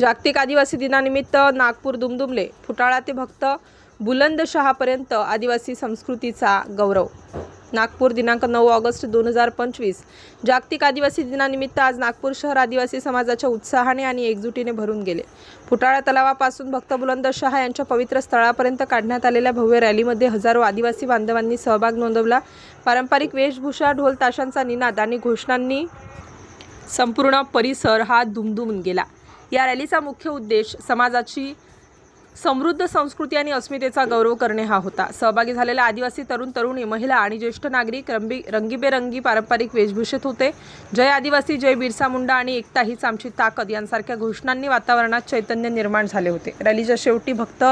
जागतिक आदिवासी दिनानिमित्त नागपूर दुमदुमले. फुटाळा ते भक्त बुलंदशहापर्यंत आदिवासी संस्कृतीचा गौरव. नागपूर दिनांक 9 ऑगस्ट 2025. जागतिक आदिवासी दिनानिमित्त आज नागपूर शहर आदिवासी समाजाच्या उत्साहाने आणि एकजुटीने भरून गेले. फुटाळा तलावापासून भक्त बुलंदशहा यांच्या पवित्र स्थळापर्यंत काढण्यात आलेल्या भव्य रॅलीमध्ये हजारो आदिवासी बांधवांनी सहभाग नोंदवला. पारंपरिक वेशभूषा, ढोल ताशांचा निनाद आणि घोषणांनी संपूर्ण परिसर हा दुमदुमून गेला. या रॅलीचा मुख्य उद्देश समाजाची समृद्ध संस्कृती आणि अस्मितेचा गौरव करणे हा होता. सहभागी झालेल्या आदिवासी तरुण तरुणी, महिला आणि ज्येष्ठ नागरिक रंगीबेरंगी पारंपरिक वेशभूषेत होते. जय आदिवासी, जय बिरसा मुंडा आणि एकता हीच आमची ताकद यांसारख्या घोषणांनी वातावरणात चैतन्य निर्माण झाले होते. रॅलीच्या शेवटी भक्त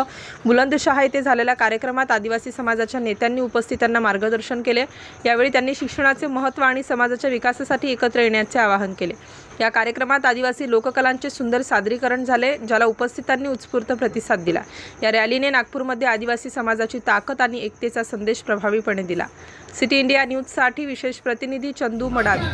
बुलंदशहा येथे झालेल्या कार्यक्रमात आदिवासी समाजाच्या नेत्यांनी उपस्थितांना मार्गदर्शन केले. यावेळी त्यांनी शिक्षणाचे महत्त्व आणि समाजाच्या विकासासाठी एकत्र येण्याचे आवाहन केले. या कार्यक्रमात आदिवासी लोककलांचे सुंदर सादरीकरण झाले, ज्याला उपस्थितांनी उत्स्फूर्त प्रतिसाद दिला. या रॅलीने नागपूरमध्ये आदिवासी समाजाची ताकद आणि एकतेचा संदेश प्रभावीपणे दिला. सिटी इंडिया न्यूजसाठी विशेष प्रतिनिधी चंदू मडावी.